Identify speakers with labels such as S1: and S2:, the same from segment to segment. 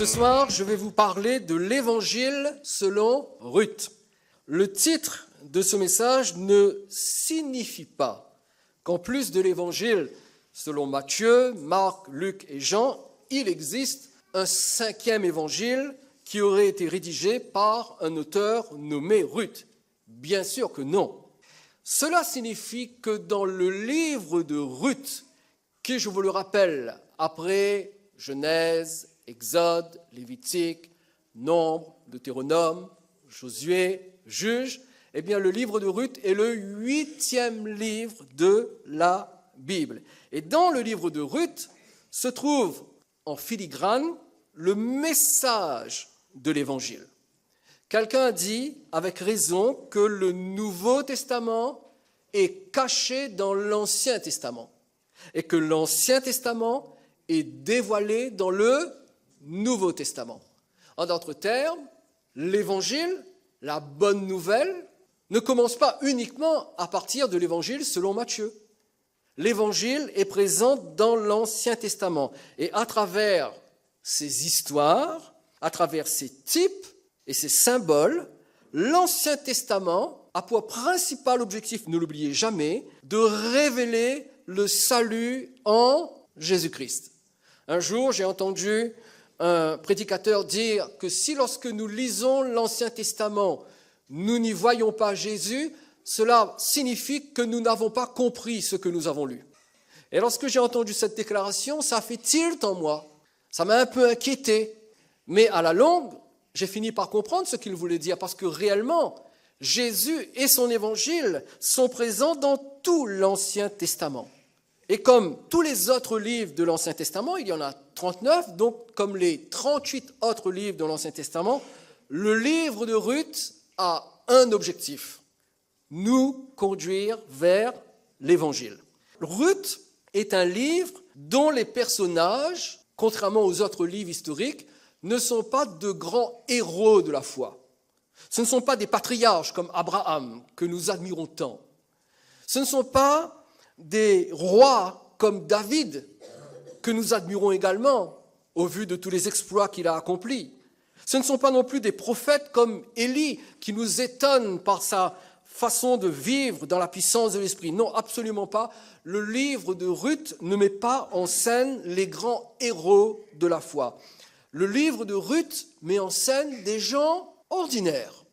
S1: Ce soir, je vais vous parler de l'Évangile selon Ruth. Le titre de ce message ne signifie pas qu'en plus de l'Évangile selon Matthieu, Marc, Luc et Jean, il existe un cinquième Évangile qui aurait été rédigé par un auteur nommé Ruth. Bien sûr que non. Cela signifie que dans le livre de Ruth, qui, je vous le rappelle, après Genèse, Exode, Lévitique, Nombre, Deutéronome, Josué, Juge, eh bien le livre de Ruth est le 8e livre de la Bible. Et dans le livre de Ruth se trouve en filigrane le message de l'Évangile. Quelqu'un dit avec raison que le Nouveau Testament est caché dans l'Ancien Testament et que l'Ancien Testament est dévoilé dans le Nouveau Testament. En d'autres termes, l'Évangile, la bonne nouvelle, ne commence pas uniquement à partir de l'Évangile selon Matthieu. L'Évangile est présent dans l'Ancien Testament et à travers ces histoires, à travers ces types et ces symboles, l'Ancien Testament a pour principal objectif, ne l'oubliez jamais, de révéler le salut en Jésus-Christ. Un jour, j'ai entendu un prédicateur dire que si lorsque nous lisons l'Ancien Testament, nous n'y voyons pas Jésus, cela signifie que nous n'avons pas compris ce que nous avons lu. Et lorsque j'ai entendu cette déclaration, ça a fait tilt en moi. Ça m'a un peu inquiété. Mais à la longue, j'ai fini par comprendre ce qu'il voulait dire, parce que réellement, Jésus et son évangile sont présents dans tout l'Ancien Testament. Et comme tous les autres livres de l'Ancien Testament, il y en a 39, donc comme les 38 autres livres de l'Ancien Testament, le livre de Ruth a un objectif, nous conduire vers l'Évangile. Ruth est un livre dont les personnages, contrairement aux autres livres historiques, ne sont pas de grands héros de la foi. Ce ne sont pas des patriarches comme Abraham, que nous admirons tant. Ce ne sont pas des rois comme David, que nous admirons également, au vu de tous les exploits qu'il a accomplis. Ce ne sont pas non plus des prophètes comme Élie, qui nous étonnent par sa façon de vivre dans la puissance de l'Esprit. Non, absolument pas. Le livre de Ruth ne met pas en scène les grands héros de la foi. Le livre de Ruth met en scène des gens ordinaires,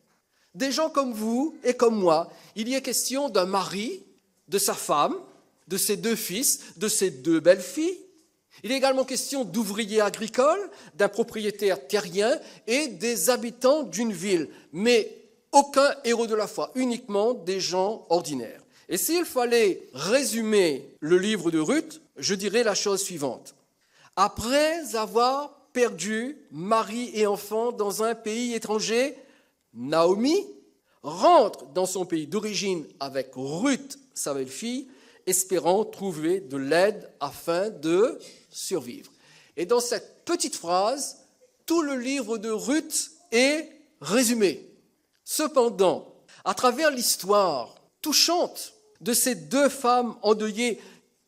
S1: des gens comme vous et comme moi. Il y est question d'un mari, de sa femme, de ses 2 fils, de ses 2 belles-filles. Il est également question d'ouvriers agricoles, d'un propriétaire terrien et des habitants d'une ville. Mais aucun héros de la foi, uniquement des gens ordinaires. Et s'il fallait résumer le livre de Ruth, je dirais la chose suivante. Après avoir perdu mari et enfant dans un pays étranger, Naomi rentre dans son pays d'origine avec Ruth, sa belle-fille, espérant trouver de l'aide afin de survivre. Et dans cette petite phrase, tout le livre de Ruth est résumé. Cependant, à travers l'histoire touchante de ces 2 femmes endeuillées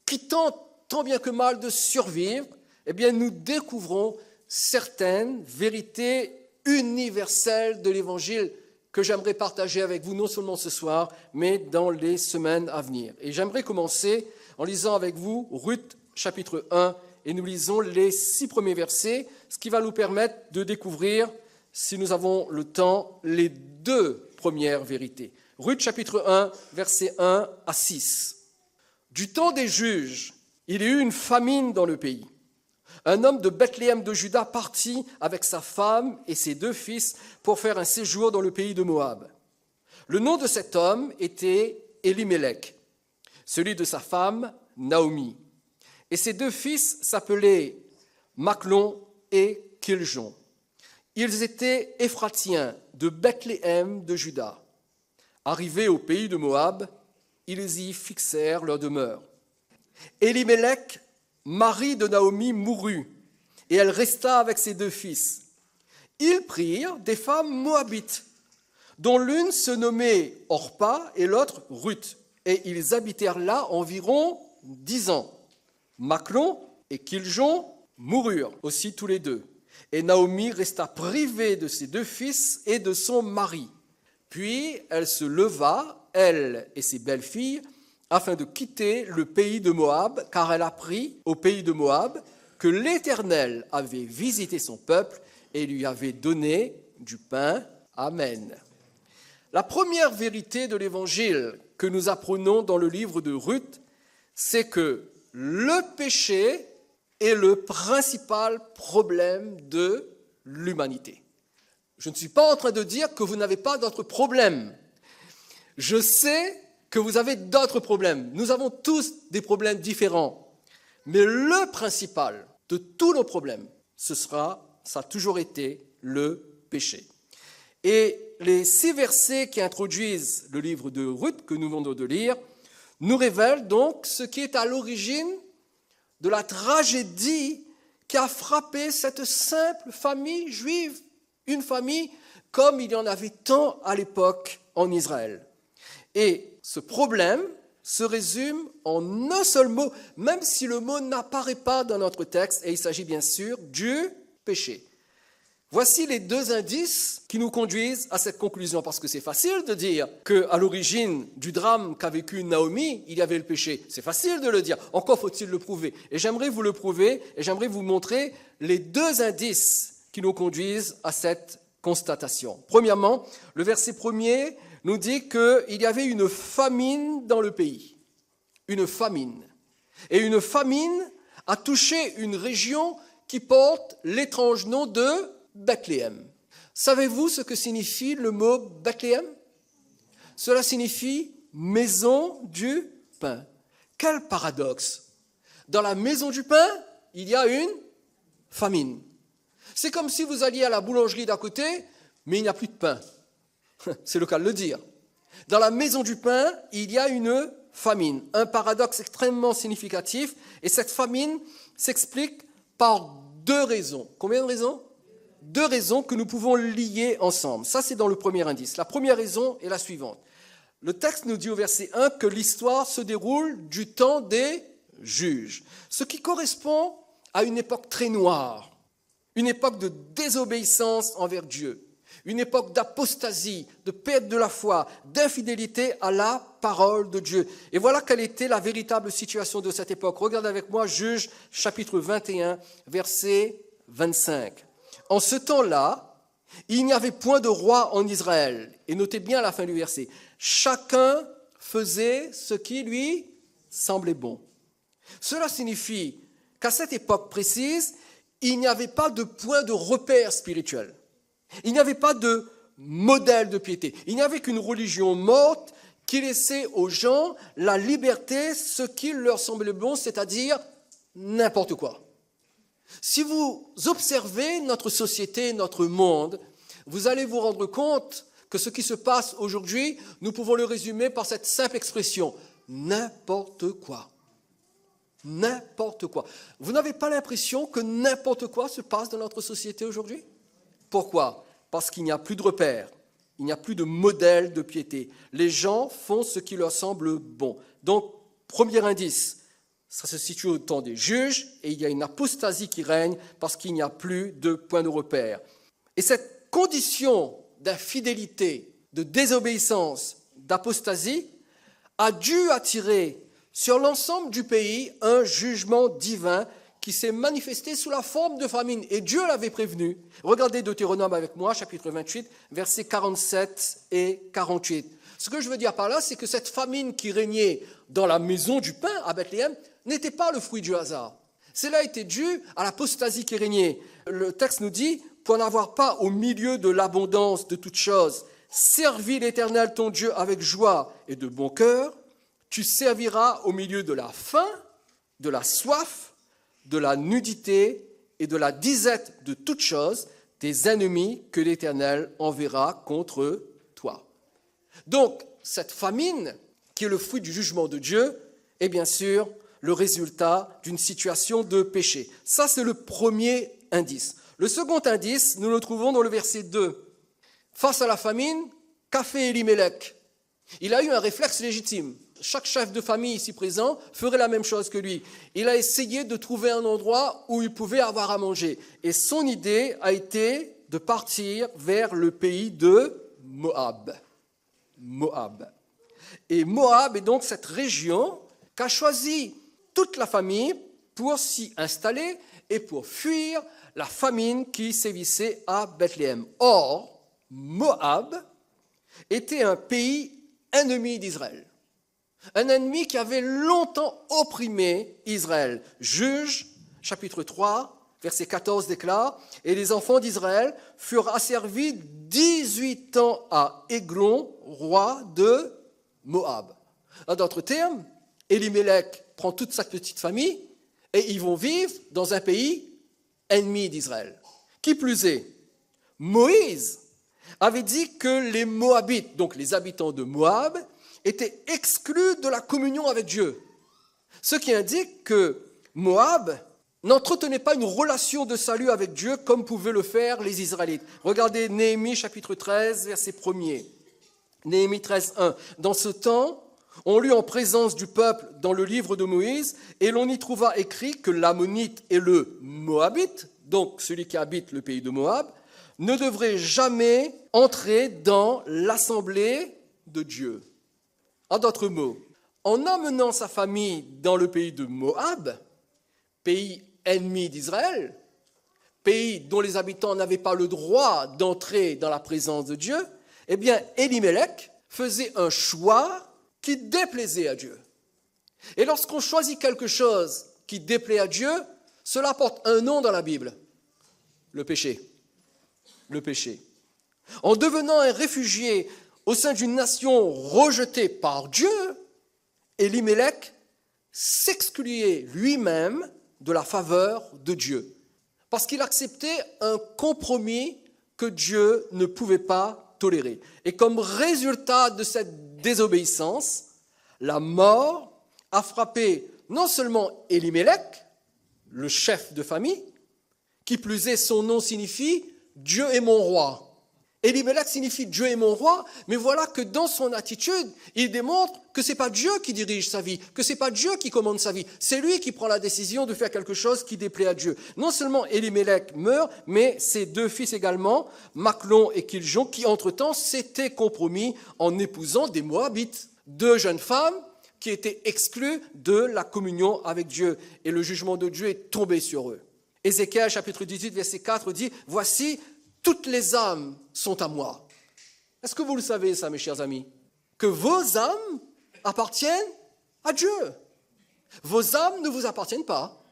S1: qui tentent tant bien que mal de survivre, eh bien, nous découvrons certaines vérités universelles de l'Évangile que j'aimerais partager avec vous, non seulement ce soir, mais dans les semaines à venir. Et j'aimerais commencer en lisant avec vous Ruth, chapitre 1, et nous lisons les 6 premiers versets, ce qui va nous permettre de découvrir, si nous avons le temps, les 2 premières vérités. Ruth, chapitre 1, versets 1 à 6. Du temps des juges, il y eut une famine dans le pays. Un homme de Bethléem de Juda partit avec sa femme et ses 2 fils pour faire un séjour dans le pays de Moab. Le nom de cet homme était Élimélec, celui de sa femme Naomi. Et ses 2 fils s'appelaient Machlon et Kiljon. Ils étaient Éphratiens de Bethléem de Juda. Arrivés au pays de Moab, ils y fixèrent leur demeure. Élimélec, mari de Naomi, mourut, et elle resta avec ses 2 fils. Ils prirent des femmes moabites, dont l'une se nommait Orpa et l'autre Ruth, et ils habitèrent là environ 10 ans. Machlon et Kiljon moururent aussi tous les 2. Et Naomi resta privée de ses 2 fils et de son mari. Puis elle se leva, elle et ses belles-filles, afin de quitter le pays de Moab, car elle apprit au pays de Moab que l'Éternel avait visité son peuple et lui avait donné du pain. Amen. La première vérité de l'Évangile que nous apprenons dans le livre de Ruth, c'est que le péché est le principal problème de l'humanité. Je ne suis pas en train de dire que vous n'avez pas d'autres problèmes. Je sais que vous avez d'autres problèmes. Nous avons tous des problèmes différents. Mais le principal de tous nos problèmes, ça a toujours été le péché. Et les 6 versets qui introduisent le livre de Ruth que nous venons de lire nous révèlent donc ce qui est à l'origine de la tragédie qui a frappé cette simple famille juive, une famille comme il y en avait tant à l'époque en Israël. Et ce problème se résume en un seul mot, même si le mot n'apparaît pas dans notre texte, et il s'agit bien sûr du péché. Voici les 2 indices qui nous conduisent à cette conclusion, parce que c'est facile de dire qu'à l'origine du drame qu'a vécu Naomi, il y avait le péché. C'est facile de le dire, encore faut-il le prouver. Et j'aimerais vous le prouver, et j'aimerais vous montrer les 2 indices qui nous conduisent à cette constatation. Premièrement, le verset 1er nous dit qu'il y avait une famine dans le pays. Une famine. Et une famine a touché une région qui porte l'étrange nom de Bethléem. Savez-vous ce que signifie le mot Bethléem? Cela signifie maison du pain. Quel paradoxe! Dans la maison du pain, il y a une famine. C'est comme si vous alliez à la boulangerie d'à côté, mais il n'y a plus de pain. C'est le cas de le dire. Dans la maison du pain, il y a une famine. Un paradoxe extrêmement significatif. Et cette famine s'explique par 2 raisons. Combien de raisons? 2 raisons que nous pouvons lier ensemble. Ça, c'est dans le premier indice. La première raison est la suivante. Le texte nous dit au verset 1 que l'histoire se déroule du temps des juges, ce qui correspond à une époque très noire, une époque de désobéissance envers Dieu, une époque d'apostasie, de perte de la foi, d'infidélité à la parole de Dieu. Et voilà quelle était la véritable situation de cette époque. Regardez avec moi Juges chapitre 21, verset 25. En ce temps-là, il n'y avait point de roi en Israël. Et notez bien à la fin du verset, chacun faisait ce qui lui semblait bon. Cela signifie qu'à cette époque précise, il n'y avait pas de point de repère spirituel. Il n'y avait pas de modèle de piété. Il n'y avait qu'une religion morte qui laissait aux gens la liberté, ce qui leur semblait bon, c'est-à-dire n'importe quoi. Si vous observez notre société, notre monde, vous allez vous rendre compte que ce qui se passe aujourd'hui, nous pouvons le résumer par cette simple expression, n'importe quoi. N'importe quoi. Vous n'avez pas l'impression que n'importe quoi se passe dans notre société aujourd'hui? Pourquoi? Parce qu'il n'y a plus de repères, il n'y a plus de modèle de piété. Les gens font ce qui leur semble bon. Donc, premier indice, ça se situe au temps des juges et il y a une apostasie qui règne parce qu'il n'y a plus de point de repère. Et cette condition d'infidélité, de désobéissance, d'apostasie a dû attirer sur l'ensemble du pays un jugement divin qui s'est manifesté sous la forme de famine. Et Dieu l'avait prévenu. Regardez Deutéronome avec moi, chapitre 28, versets 47 et 48. Ce que je veux dire par là, c'est que cette famine qui régnait dans la maison du pain à Bethléem n'était pas le fruit du hasard. Cela était dû à l'apostasie qui régnait. Le texte nous dit, pour n'avoir pas au milieu de l'abondance de toutes choses, servi l'Éternel ton Dieu avec joie et de bon cœur, tu serviras au milieu de la faim, de la soif, de la nudité et de la disette de toutes choses, tes ennemis que l'Éternel enverra contre toi. Donc, cette famine, qui est le fruit du jugement de Dieu, est bien sûr le résultat d'une situation de péché. Ça, c'est le premier indice. Le second indice, nous le trouvons dans le verset 2. Face à la famine, qu'a fait Elimelech? Il a eu un réflexe légitime. chaque chef de famille ici présent ferait la même chose que lui. Il a essayé de trouver un endroit où il pouvait avoir à manger. Et son idée a été de partir vers le pays de Moab. Moab. Et Moab est donc cette région qu'a choisi toute la famille pour s'y installer et pour fuir la famine qui sévissait à Bethléem. Or, Moab était un pays ennemi d'Israël. Un ennemi qui avait longtemps opprimé Israël. Juge, chapitre 3, verset 14 déclare « Et les enfants d'Israël furent asservis 18 ans à Églon, roi de Moab. » En d'autres termes, Élimélec prend toute sa petite famille et ils vont vivre dans un pays ennemi d'Israël. Qui plus est, Moïse avait dit que les Moabites, donc les habitants de Moab, étaient exclus de la communion avec Dieu. Ce qui indique que Moab n'entretenait pas une relation de salut avec Dieu comme pouvaient le faire les Israélites. Regardez Néhémie chapitre 13, verset 1er. Néhémie 13, 1. Dans ce temps, on lut en présence du peuple dans le livre de Moïse, et l'on y trouva écrit que l'Ammonite et le Moabite, donc celui qui habite le pays de Moab, ne devrait jamais entrer dans l'assemblée de Dieu. En d'autres mots, en amenant sa famille dans le pays de Moab, pays ennemi d'Israël, pays dont les habitants n'avaient pas le droit d'entrer dans la présence de Dieu, eh bien, Élimélec faisait un choix qui déplaisait à Dieu. Et lorsqu'on choisit quelque chose qui déplaît à Dieu, cela porte un nom dans la Bible, le péché. Le péché. En devenant un réfugié au sein d'une nation rejetée par Dieu, Élimélec s'excluait lui-même de la faveur de Dieu, parce qu'il acceptait un compromis que Dieu ne pouvait pas tolérer. Et comme résultat de cette désobéissance, la mort a frappé non seulement Élimélec, le chef de famille, qui plus est, son nom signifie « Dieu est mon roi ». Élimélec signifie « Dieu est mon roi », mais voilà que dans son attitude, il démontre que ce n'est pas Dieu qui dirige sa vie, que ce n'est pas Dieu qui commande sa vie, c'est lui qui prend la décision de faire quelque chose qui déplaît à Dieu. Non seulement Élimélec meurt, mais ses deux fils également, Machlon et Kiljon, qui entre-temps s'étaient compromis en épousant des Moabites, deux jeunes femmes qui étaient exclues de la communion avec Dieu, et le jugement de Dieu est tombé sur eux. Ézéchiel chapitre 18, verset 4 dit « Voici, toutes les âmes sont à moi. » Est-ce que vous le savez, ça, mes chers amis? Que vos âmes appartiennent à Dieu. Vos âmes ne vous appartiennent pas.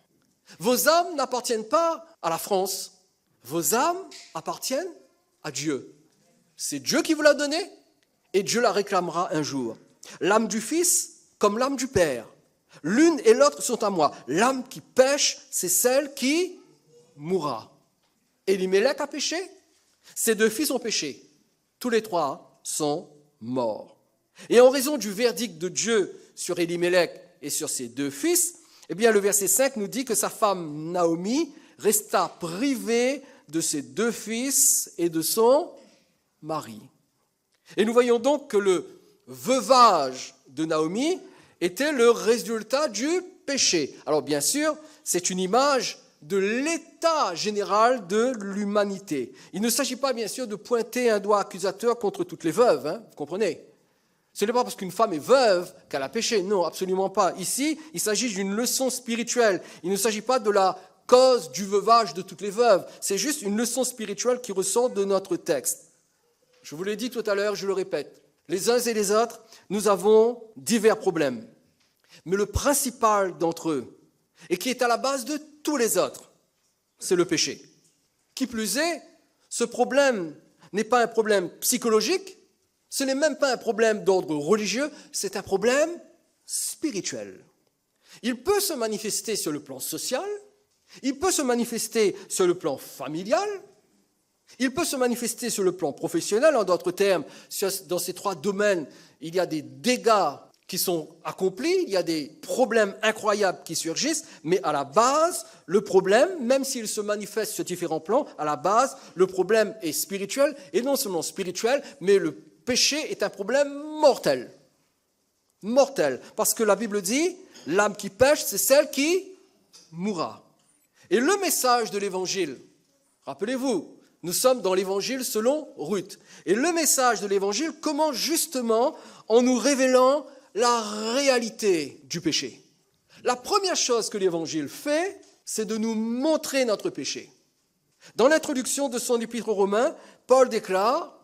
S1: Vos âmes n'appartiennent pas à la France. Vos âmes appartiennent à Dieu. C'est Dieu qui vous l'a donnée et Dieu la réclamera un jour. L'âme du Fils comme l'âme du Père. L'une et l'autre sont à moi. L'âme qui pêche, c'est celle qui mourra. Élimélec a péché. Ses deux fils ont péché. Tous les trois sont morts. Et en raison du verdict de Dieu sur Élimélec et sur ses deux fils, eh bien, le verset 5 nous dit que sa femme Naomi resta privée de ses deux fils et de son mari. Et nous voyons donc que le veuvage de Naomi était le résultat du péché. Alors bien sûr, c'est une image de l'état général de l'humanité. Il ne s'agit pas bien sûr de pointer un doigt accusateur contre toutes les veuves, hein, vous comprenez? Ce n'est pas parce qu'une femme est veuve qu'elle a péché, non, absolument pas. Ici, il s'agit d'une leçon spirituelle. Il ne s'agit pas de la cause du veuvage de toutes les veuves. C'est juste une leçon spirituelle qui ressort de notre texte. Je vous l'ai dit tout à l'heure, je le répète. Les uns et les autres, nous avons divers problèmes. Mais le principal d'entre eux, et qui est à la base de tous les autres, c'est le péché. Qui plus est, ce problème n'est pas un problème psychologique, ce n'est même pas un problème d'ordre religieux, c'est un problème spirituel. Il peut se manifester sur le plan social, il peut se manifester sur le plan familial, il peut se manifester sur le plan professionnel. En d'autres termes, dans ces trois domaines, il y a des dégâts qui sont accomplis, il y a des problèmes incroyables qui surgissent, mais à la base, le problème, même s'il se manifeste sur différents plans, à la base, le problème est spirituel, et non seulement spirituel, mais le péché est un problème mortel. mortel. Parce que la Bible dit, l'âme qui pêche, c'est celle qui mourra. Et le message de l'évangile, rappelez-vous, nous sommes dans l'évangile selon Ruth. Et le message de l'évangile commence justement en nous révélant la réalité du péché. La première chose que l'évangile fait, c'est de nous montrer notre péché. Dans l'introduction de son épître aux Romains, Paul déclare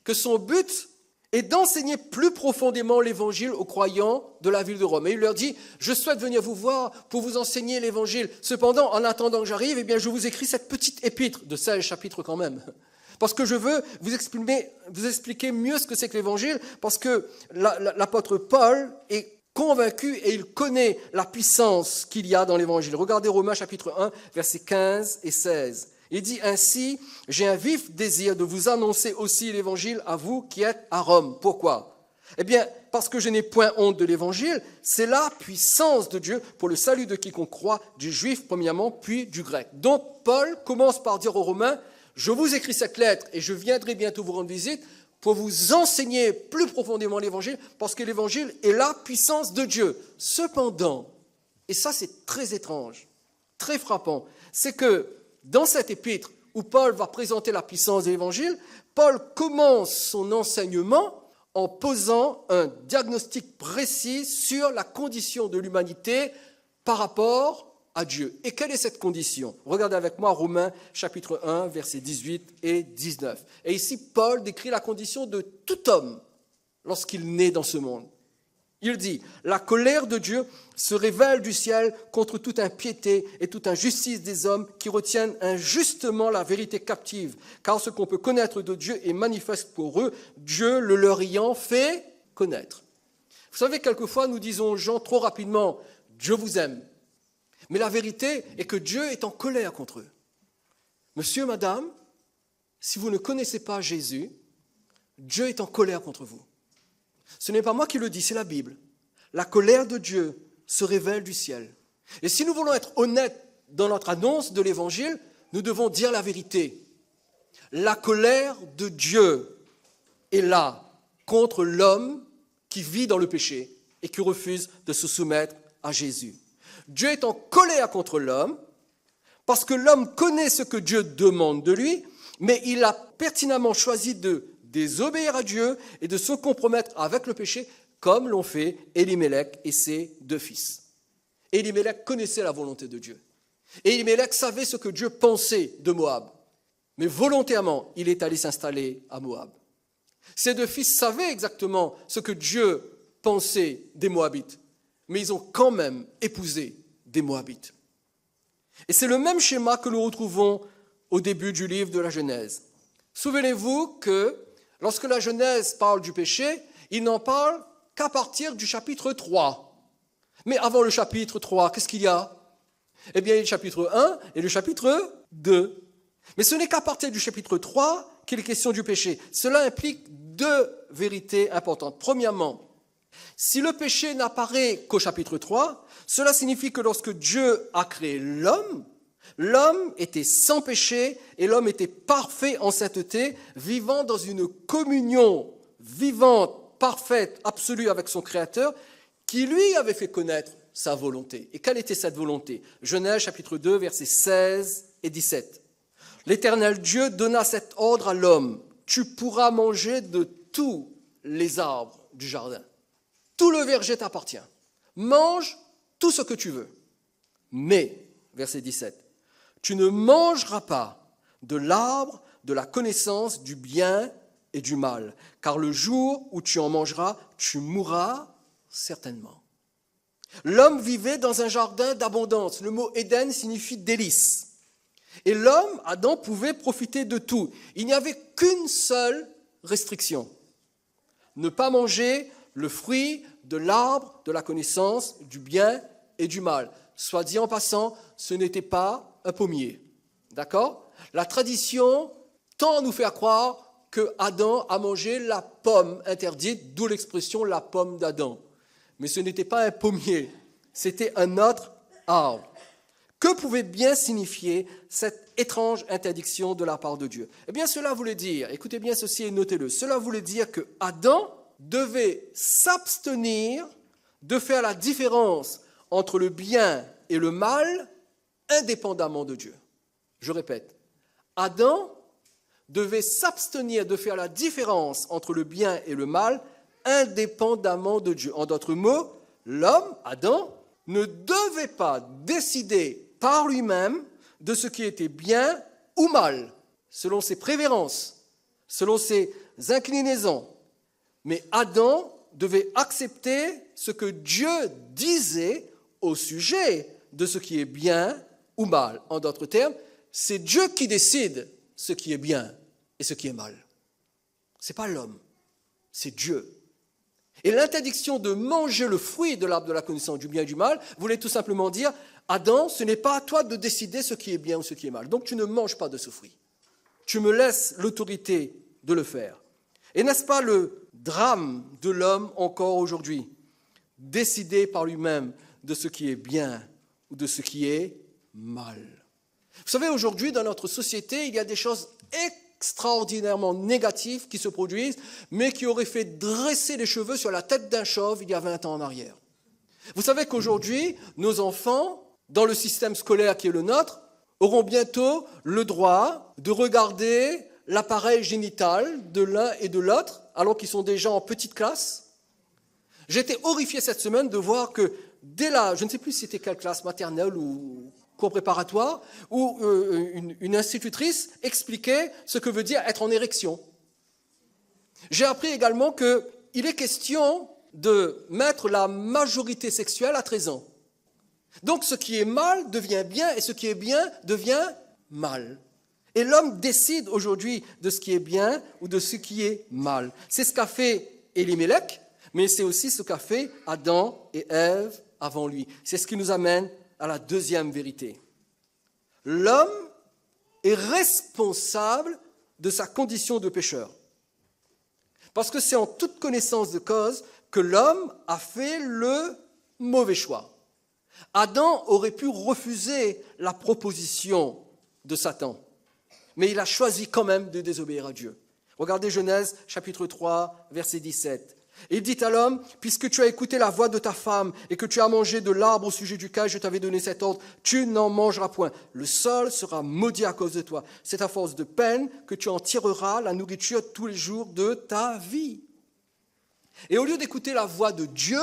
S1: que son but est d'enseigner plus profondément l'évangile aux croyants de la ville de Rome. Et il leur dit, je souhaite venir vous voir pour vous enseigner l'évangile. Cependant, en attendant que j'arrive, je vous écris cette petite épître de 16 chapitres quand même. Parce que je veux vous expliquer mieux ce que c'est que l'évangile, parce que l'apôtre Paul est convaincu et il connaît la puissance qu'il y a dans l'évangile. Regardez Romains chapitre 1, versets 15 et 16. Il dit ainsi, j'ai un vif désir de vous annoncer aussi l'évangile à vous qui êtes à Rome. Pourquoi ? Eh bien, parce que je n'ai point honte de l'évangile, c'est la puissance de Dieu pour le salut de quiconque croit, du juif premièrement, puis du grec. Donc, Paul commence par dire aux Romains, je vous écris cette lettre et je viendrai bientôt vous rendre visite pour vous enseigner plus profondément l'évangile, parce que l'évangile est la puissance de Dieu. Cependant, et ça c'est très étrange, très frappant, c'est que dans cette épître où Paul va présenter la puissance de l'évangile, Paul commence son enseignement en posant un diagnostic précis sur la condition de l'humanité par rapport à Dieu. Et quelle est cette condition ? Regardez avec moi Romains chapitre 1, versets 18 et 19. Et ici, Paul décrit la condition de tout homme lorsqu'il naît dans ce monde. Il dit, la colère de Dieu se révèle du ciel contre toute impiété et toute injustice des hommes qui retiennent injustement la vérité captive, car ce qu'on peut connaître de Dieu est manifeste pour eux, Dieu le leur ayant fait connaître. Vous savez, quelquefois, nous disons aux gens trop rapidement, Dieu vous aime. Mais la vérité est que Dieu est en colère contre eux. Monsieur, madame, si vous ne connaissez pas Jésus, Dieu est en colère contre vous. Ce n'est pas moi qui le dis, c'est la Bible. La colère de Dieu se révèle du ciel. Et si nous voulons être honnêtes dans notre annonce de l'Évangile, nous devons dire la vérité. La colère de Dieu est là contre l'homme qui vit dans le péché et qui refuse de se soumettre à Jésus. Dieu est en colère contre l'homme parce que l'homme connaît ce que Dieu demande de lui, mais il a pertinemment choisi de désobéir à Dieu et de se compromettre avec le péché, comme l'ont fait Élimélec et ses 2 fils. Élimélec connaissait la volonté de Dieu. Élimélec savait ce que Dieu pensait de Moab. Mais volontairement, il est allé s'installer à Moab. Ses 2 fils savaient exactement ce que Dieu pensait des Moabites, mais ils ont quand même épousé des Moabites. Et c'est le même schéma que nous retrouvons au début du livre de la Genèse. Souvenez-vous que lorsque la Genèse parle du péché, il n'en parle qu'à partir du chapitre 3. Mais avant le chapitre 3, qu'est-ce qu'il y a ? Eh bien, il y a le chapitre 1 et le chapitre 2. Mais ce n'est qu'à partir du chapitre 3 qu'il est question du péché. Cela implique 2 vérités importantes. Premièrement, si le péché n'apparaît qu'au chapitre 3, cela signifie que lorsque Dieu a créé l'homme, l'homme était sans péché et l'homme était parfait en sainteté, vivant dans une communion vivante, parfaite, absolue avec son Créateur, qui lui avait fait connaître sa volonté. Et quelle était cette volonté ? Genèse chapitre 2, versets 16 et 17. L'Éternel Dieu donna cet ordre à l'homme, « Tu pourras manger de tous les arbres du jardin. Tout le verger t'appartient. Mange tout ce que tu veux. Mais, verset 17, tu ne mangeras pas de l'arbre de la connaissance du bien et du mal, car le jour où tu en mangeras, tu mourras certainement. » L'homme vivait dans un jardin d'abondance. Le mot Éden signifie délice. Et l'homme, Adam, pouvait profiter de tout. Il n'y avait qu'une seule restriction. Ne pas manger le fruit de l'arbre de la connaissance du bien et du mal. Soit dit en passant, ce n'était pas un pommier. D'accord ? La tradition tend à nous faire croire que Adam a mangé la pomme interdite, d'où l'expression la pomme d'Adam. Mais ce n'était pas un pommier, c'était un autre arbre. Que pouvait bien signifier cette étrange interdiction de la part de Dieu ? Eh bien, cela voulait dire, écoutez bien ceci et notez-le, cela voulait dire que Adam devait s'abstenir de faire la différence entre le bien et le mal indépendamment de Dieu. Je répète, Adam devait s'abstenir de faire la différence entre le bien et le mal indépendamment de Dieu. En d'autres mots, l'homme, Adam, ne devait pas décider par lui-même de ce qui était bien ou mal, selon ses préférences, selon ses inclinaisons. Mais Adam devait accepter ce que Dieu disait au sujet de ce qui est bien ou mal. En d'autres termes, c'est Dieu qui décide ce qui est bien et ce qui est mal. Ce n'est pas l'homme, c'est Dieu. Et l'interdiction de manger le fruit de l'arbre de la connaissance du bien et du mal voulait tout simplement dire, Adam, ce n'est pas à toi de décider ce qui est bien ou ce qui est mal. Donc tu ne manges pas de ce fruit. Tu me laisses l'autorité de le faire. Et n'est-ce pas le drame de l'homme encore aujourd'hui? Décider par lui-même de ce qui est bien ou de ce qui est mal. Vous savez, aujourd'hui, dans notre société, il y a des choses extraordinairement négatives qui se produisent, mais qui auraient fait dresser les cheveux sur la tête d'un chauve il y a 20 ans en arrière. Vous savez qu'aujourd'hui, nos enfants, dans le système scolaire qui est le nôtre, auront bientôt le droit de regarder l'appareil génital de l'un et de l'autre, alors qu'ils sont déjà en petite classe. J'ai été horrifié cette semaine de voir que dès là, je ne sais plus si c'était quelle classe, maternelle ou cours préparatoire, où une institutrice expliquait ce que veut dire être en érection. J'ai appris également qu'il est question de mettre la majorité sexuelle à 13 ans. Donc ce qui est mal devient bien et ce qui est bien devient mal. Et l'homme décide aujourd'hui de ce qui est bien ou de ce qui est mal. C'est ce qu'a fait Elimelech, mais c'est aussi ce qu'a fait Adam et Ève avant lui. C'est ce qui nous amène à la deuxième vérité. L'homme est responsable de sa condition de pécheur. Parce que c'est en toute connaissance de cause que l'homme a fait le mauvais choix. Adam aurait pu refuser la proposition de Satan, mais il a choisi quand même de désobéir à Dieu. Regardez Genèse chapitre 3, verset 17. Il dit à l'homme, puisque tu as écouté la voix de ta femme et que tu as mangé de l'arbre au sujet duquel je t'avais donné cet ordre, tu n'en mangeras point. Le sol sera maudit à cause de toi. C'est à force de peine que tu en tireras la nourriture tous les jours de ta vie. Et au lieu d'écouter la voix de Dieu,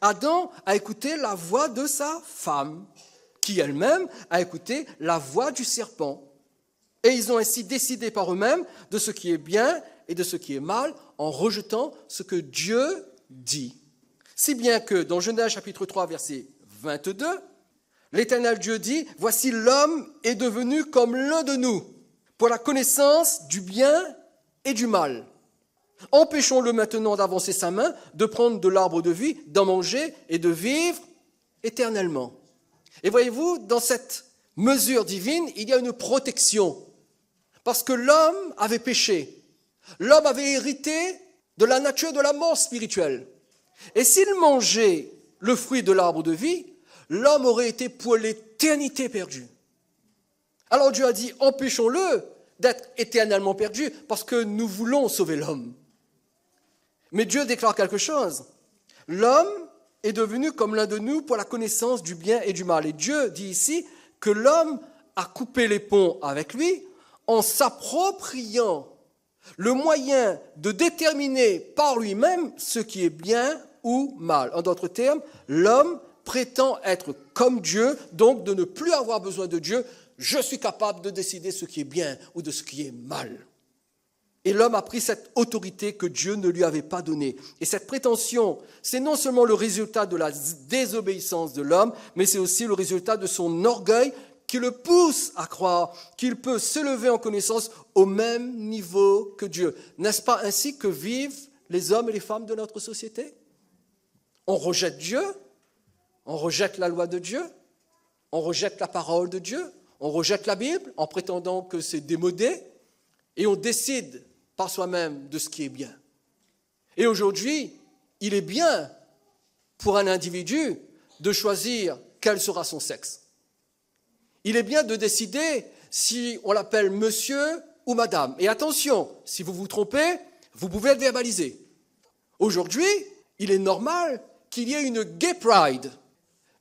S1: Adam a écouté la voix de sa femme, qui elle-même a écouté la voix du serpent. Et ils ont ainsi décidé par eux-mêmes de ce qui est bien et de ce qui est mal, en rejetant ce que Dieu dit. Si bien que dans Genèse chapitre 3, verset 22, l'Éternel Dieu dit, « Voici l'homme est devenu comme l'un de nous, pour la connaissance du bien et du mal. Empêchons-le maintenant d'avancer sa main, de prendre de l'arbre de vie, d'en manger et de vivre éternellement. » Et voyez-vous, dans cette mesure divine, il y a une protection. Parce que l'homme avait péché. L'homme avait hérité de la nature de la mort spirituelle. Et s'il mangeait le fruit de l'arbre de vie, l'homme aurait été pour l'éternité perdu. Alors Dieu a dit, empêchons-le d'être éternellement perdu parce que nous voulons sauver l'homme. Mais Dieu déclare quelque chose. L'homme est devenu comme l'un de nous pour la connaissance du bien et du mal. Et Dieu dit ici que l'homme a coupé les ponts avec lui en s'appropriant le moyen de déterminer par lui-même ce qui est bien ou mal. En d'autres termes, l'homme prétend être comme Dieu, donc de ne plus avoir besoin de Dieu. Je suis capable de décider ce qui est bien ou de ce qui est mal. Et l'homme a pris cette autorité que Dieu ne lui avait pas donnée. Et cette prétention, c'est non seulement le résultat de la désobéissance de l'homme, mais c'est aussi le résultat de son orgueil qui le pousse à croire qu'il peut s'élever en connaissance au même niveau que Dieu. N'est-ce pas ainsi que vivent les hommes et les femmes de notre société? On rejette Dieu, on rejette la loi de Dieu, on rejette la parole de Dieu, on rejette la Bible en prétendant que c'est démodé, et on décide par soi-même de ce qui est bien. Et aujourd'hui, il est bien pour un individu de choisir quel sera son sexe. Il est bien de décider si on l'appelle monsieur ou madame. Et attention, si vous vous trompez, vous pouvez être verbalisé. Aujourd'hui, il est normal qu'il y ait une Gay Pride.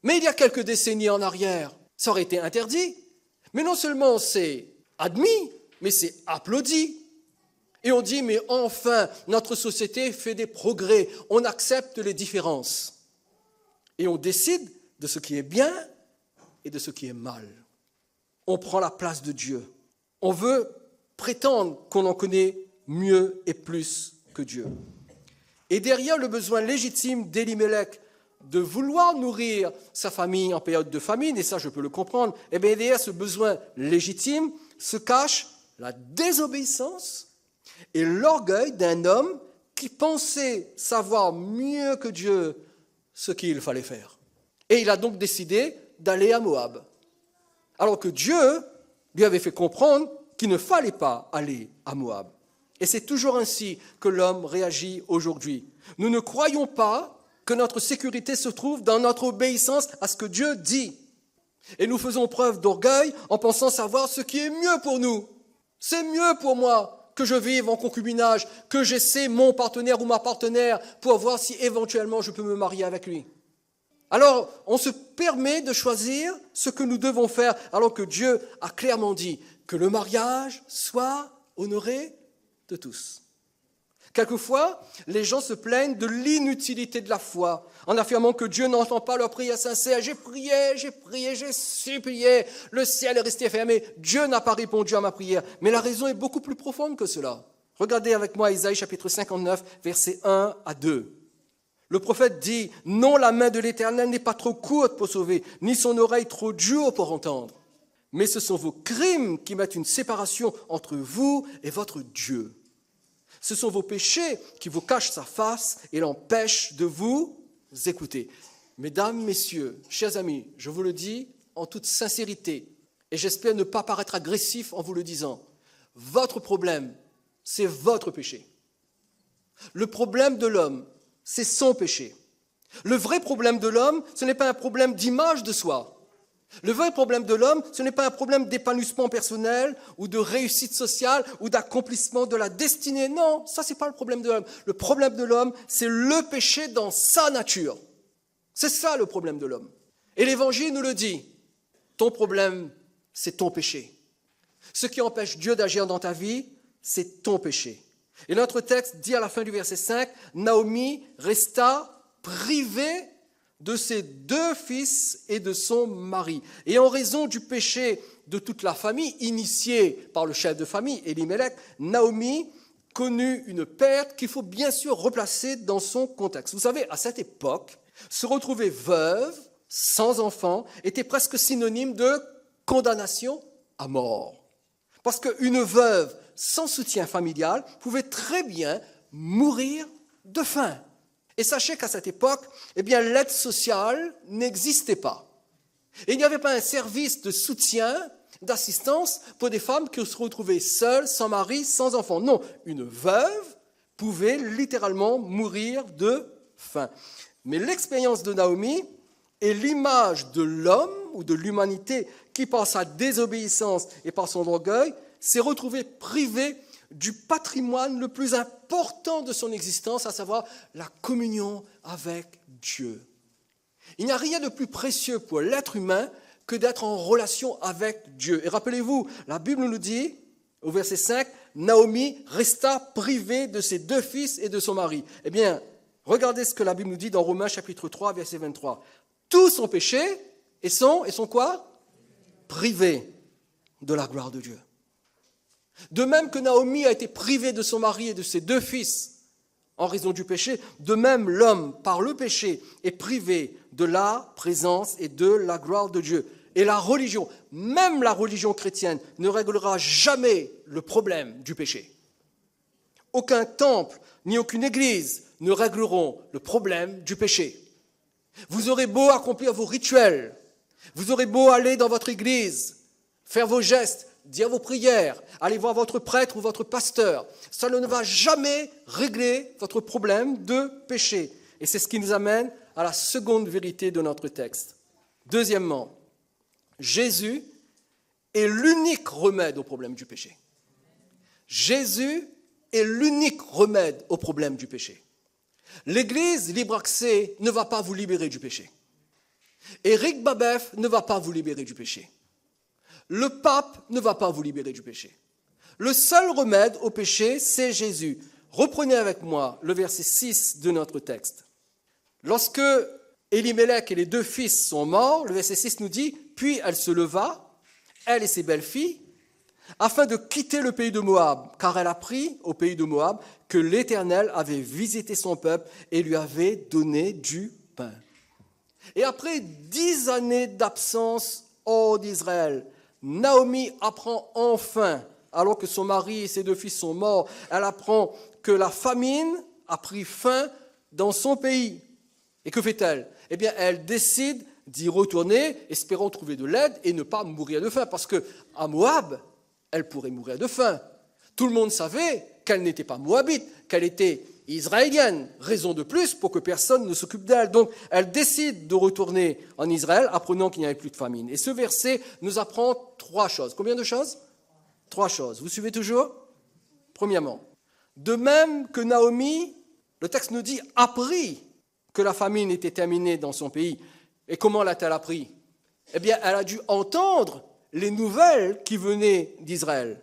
S1: Mais il y a quelques décennies en arrière, ça aurait été interdit. Mais non seulement c'est admis, mais c'est applaudi. Et on dit, mais enfin, notre société fait des progrès, on accepte les différences. Et on décide de ce qui est bien et de ce qui est mal. On prend la place de Dieu. On veut prétendre qu'on en connaît mieux et plus que Dieu. Et derrière le besoin légitime d'Élimélec de vouloir nourrir sa famille en période de famine, et ça je peux le comprendre, et bien derrière ce besoin légitime se cache la désobéissance et l'orgueil d'un homme qui pensait savoir mieux que Dieu ce qu'il fallait faire. Et il a donc décidé d'aller à Moab, alors que Dieu lui avait fait comprendre qu'il ne fallait pas aller à Moab. Et c'est toujours ainsi que l'homme réagit aujourd'hui. Nous ne croyons pas que notre sécurité se trouve dans notre obéissance à ce que Dieu dit. Et nous faisons preuve d'orgueil en pensant savoir ce qui est mieux pour nous. C'est mieux pour moi que je vive en concubinage, que j'essaie mon partenaire ou ma partenaire pour voir si éventuellement je peux me marier avec lui. Alors, on se permet de choisir ce que nous devons faire, alors que Dieu a clairement dit que le mariage soit honoré de tous. Quelquefois, les gens se plaignent de l'inutilité de la foi, en affirmant que Dieu n'entend pas leurs prières sincères. J'ai prié, j'ai supplié, le ciel est resté fermé, Dieu n'a pas répondu à ma prière. Mais la raison est beaucoup plus profonde que cela. Regardez avec moi Isaïe chapitre 59, versets 1 à 2. Le prophète dit, « Non, la main de l'Éternel n'est pas trop courte pour sauver, ni son oreille trop dure pour entendre. Mais ce sont vos crimes qui mettent une séparation entre vous et votre Dieu. Ce sont vos péchés qui vous cachent sa face et l'empêchent de vous écouter. » Mesdames, messieurs, chers amis, je vous le dis en toute sincérité, et j'espère ne pas paraître agressif en vous le disant, votre problème, c'est votre péché. Le problème de l'homme, c'est son péché. Le vrai problème de l'homme, ce n'est pas un problème d'image de soi. Le vrai problème de l'homme, ce n'est pas un problème d'épanouissement personnel ou de réussite sociale ou d'accomplissement de la destinée. Non, ça, ce n'est pas le problème de l'homme. Le problème de l'homme, c'est le péché dans sa nature. C'est ça le problème de l'homme. Et l'Évangile nous le dit. Ton problème, c'est ton péché. Ce qui empêche Dieu d'agir dans ta vie, c'est ton péché. Et notre texte dit à la fin du verset 5, Naomi resta privée de ses 2 fils et de son mari. Et en raison du péché de toute la famille, initié par le chef de famille, Élimélec, Naomi connut une perte qu'il faut bien sûr replacer dans son contexte. Vous savez, à cette époque, se retrouver veuve, sans enfant, était presque synonyme de condamnation à mort. Parce qu'une veuve sans soutien familial pouvait très bien mourir de faim. Et sachez qu'à cette époque, l'aide sociale n'existait pas. Et il n'y avait pas un service de soutien, d'assistance pour des femmes qui se retrouvaient seules, sans mari, sans enfant. Non, une veuve pouvait littéralement mourir de faim. Mais l'expérience de Naomi est l'image de l'homme ou de l'humanité qui, par sa désobéissance et par son orgueil, s'est retrouvé privé du patrimoine le plus important de son existence, à savoir la communion avec Dieu. Il n'y a rien de plus précieux pour l'être humain que d'être en relation avec Dieu. Et rappelez-vous, la Bible nous dit, au verset 5, Naomi resta privée de ses 2 fils et de son mari. Eh bien, regardez ce que la Bible nous dit dans Romains chapitre 3, verset 23. Tous ont péché et sont quoi? Privés de la gloire de Dieu. De même que Naomi a été privée de son mari et de ses 2 fils en raison du péché, de même l'homme, par le péché, est privé de la présence et de la gloire de Dieu. Et la religion, même la religion chrétienne, ne réglera jamais le problème du péché. Aucun temple ni aucune église ne régleront le problème du péché. Vous aurez beau accomplir vos rituels, vous aurez beau aller dans votre église, faire vos gestes, dire vos prières, aller voir votre prêtre ou votre pasteur. Ça ne va jamais régler votre problème de péché. Et c'est ce qui nous amène à la seconde vérité de notre texte. Deuxièmement, Jésus est l'unique remède au problème du péché. Jésus est l'unique remède au problème du péché. L'Église libre accès ne va pas vous libérer du péché. Éric Babef ne va pas vous libérer du péché. Le pape ne va pas vous libérer du péché. Le seul remède au péché, c'est Jésus. Reprenez avec moi le verset 6 de notre texte. Lorsque Élimélec et les 2 fils sont morts, le verset 6 nous dit « Puis elle se leva, elle et ses belles-filles, afin de quitter le pays de Moab, car elle apprit au pays de Moab que l'Éternel avait visité son peuple et lui avait donné du pain. » Et après 10 années d'absence hors d'Israël, Naomi apprend enfin, alors que son mari et ses 2 fils sont morts, elle apprend que la famine a pris fin dans son pays. Et que fait-elle? Eh bien, elle décide d'y retourner, espérant trouver de l'aide et ne pas mourir de faim. Parce qu'à Moab, elle pourrait mourir de faim. Tout le monde savait qu'elle n'était pas moabite, qu'elle était israélienne. Raison de plus pour que personne ne s'occupe d'elle. Donc, elle décide de retourner en Israël, apprenant qu'il n'y avait plus de famine. Et ce verset nous apprend 3 choses. Combien de choses? 3 choses. Vous suivez toujours? Premièrement, de même que Naomi, le texte nous dit, apprit que la famine était terminée dans son pays. Et comment l'a-t-elle appris? Eh bien, elle a dû entendre les nouvelles qui venaient d'Israël.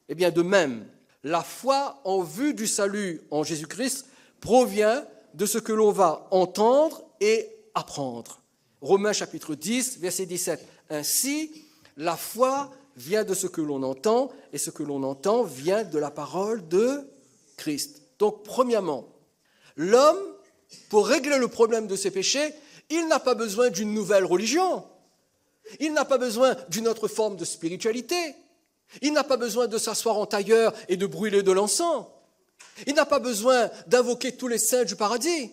S1: Eh bien, de même, la foi en vue du salut en Jésus-Christ provient de ce que l'on va entendre et apprendre. Romains chapitre 10, verset 17. Ainsi, la foi vient de ce que l'on entend, et ce que l'on entend vient de la parole de Christ. Donc, premièrement, l'homme, pour régler le problème de ses péchés, il n'a pas besoin d'une nouvelle religion. Il n'a pas besoin d'une autre forme de spiritualité. Il n'a pas besoin de s'asseoir en tailleur et de brûler de l'encens. Il n'a pas besoin d'invoquer tous les saints du paradis.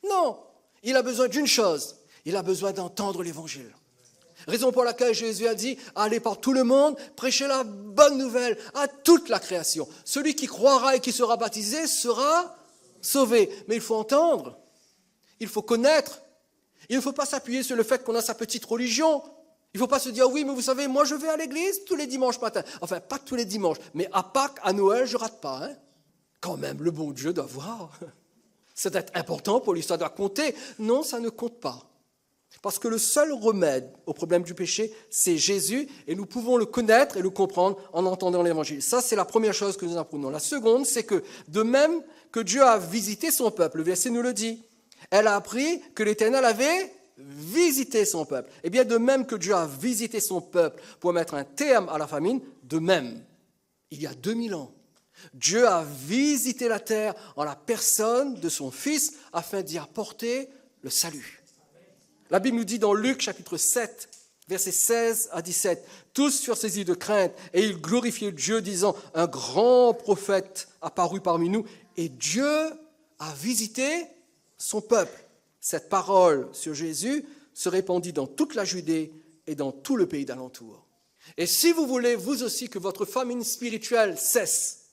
S1: Non, il a besoin d'une chose. Il a besoin d'entendre l'Évangile. Raison pour laquelle Jésus a dit, allez par tout le monde, prêchez la bonne nouvelle à toute la création. Celui qui croira et qui sera baptisé sera sauvé. Mais il faut entendre, il faut connaître. Il ne faut pas s'appuyer sur le fait qu'on a sa petite religion. Il ne faut pas se dire, oui, mais vous savez, moi je vais à l'église tous les dimanches matin. Enfin, pas tous les dimanches, mais à Pâques, à Noël, je ne rate pas. Hein. Quand même, le bon Dieu doit voir. Ça doit être important pour lui, ça doit compter. Non, ça ne compte pas. Parce que le seul remède au problème du péché, c'est Jésus, et nous pouvons le connaître et le comprendre en entendant l'Évangile. Ça, c'est la première chose que nous apprenons. La seconde, c'est que de même que Dieu a visité son peuple, le verset nous le dit, elle a appris que l'Éternel avait visité son peuple. Et bien, de même que Dieu a visité son peuple pour mettre un terme à la famine, de même, il y a 2000 ans, Dieu a visité la terre en la personne de son Fils afin d'y apporter le salut. La Bible nous dit dans Luc chapitre 7, versets 16 à 17, « Tous furent saisis de crainte et ils glorifiaient Dieu, disant, « Un grand prophète apparut parmi nous et Dieu a visité son peuple. » Cette parole sur Jésus se répandit dans toute la Judée et dans tout le pays d'alentour. Et si vous voulez, vous aussi, que votre famine spirituelle cesse,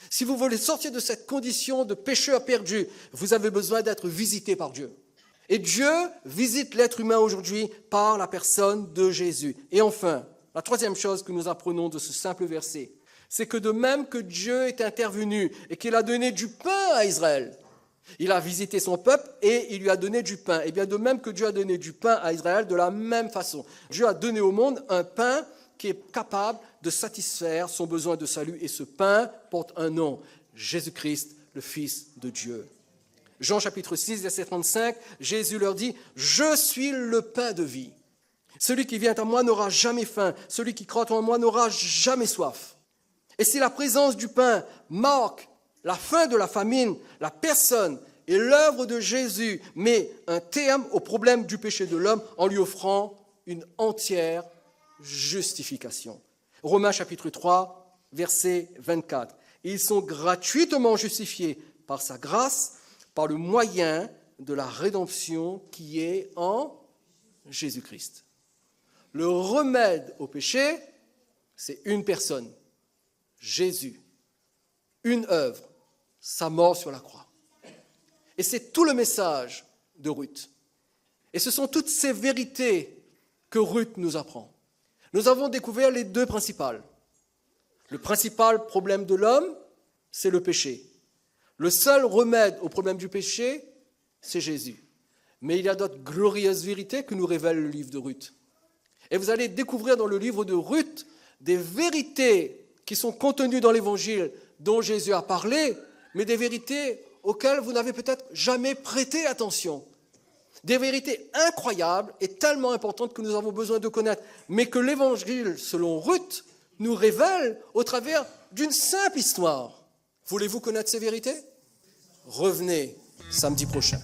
S1: si vous voulez sortir de cette condition de pécheur perdu, vous avez besoin d'être visité par Dieu. Et Dieu visite l'être humain aujourd'hui par la personne de Jésus. Et enfin, la troisième chose que nous apprenons de ce simple verset, c'est que de même que Dieu est intervenu et qu'il a donné du pain à Israël, il a visité son peuple et il lui a donné du pain. Et bien de même que Dieu a donné du pain à Israël, de la même façon, Dieu a donné au monde un pain qui est capable de satisfaire son besoin de salut. Et ce pain porte un nom, Jésus-Christ, le Fils de Dieu. Jean chapitre 6, verset 35, Jésus leur dit, « Je suis le pain de vie. Celui qui vient à moi n'aura jamais faim. Celui qui croit en moi n'aura jamais soif. » Et si la présence du pain marque la fin de la famine, la personne et l'œuvre de Jésus met un terme au problème du péché de l'homme en lui offrant une entière justification. Romains chapitre 3, verset 24. « Ils sont gratuitement justifiés par sa grâce, par le moyen de la rédemption qui est en Jésus-Christ. » Le remède au péché, c'est une personne, Jésus, une œuvre, sa mort sur la croix. Et c'est tout le message de Ruth. Et ce sont toutes ces vérités que Ruth nous apprend. Nous avons découvert les 2 principales. Le principal problème de l'homme, c'est le péché. Le seul remède au problème du péché, c'est Jésus. Mais il y a d'autres glorieuses vérités que nous révèle le livre de Ruth. Et vous allez découvrir dans le livre de Ruth des vérités qui sont contenues dans l'Évangile dont Jésus a parlé, mais des vérités auxquelles vous n'avez peut-être jamais prêté attention. Des vérités incroyables et tellement importantes que nous avons besoin de connaître, mais que l'Évangile, selon Ruth, nous révèle au travers d'une simple histoire. Voulez-vous connaître ces vérités? Revenez samedi prochain.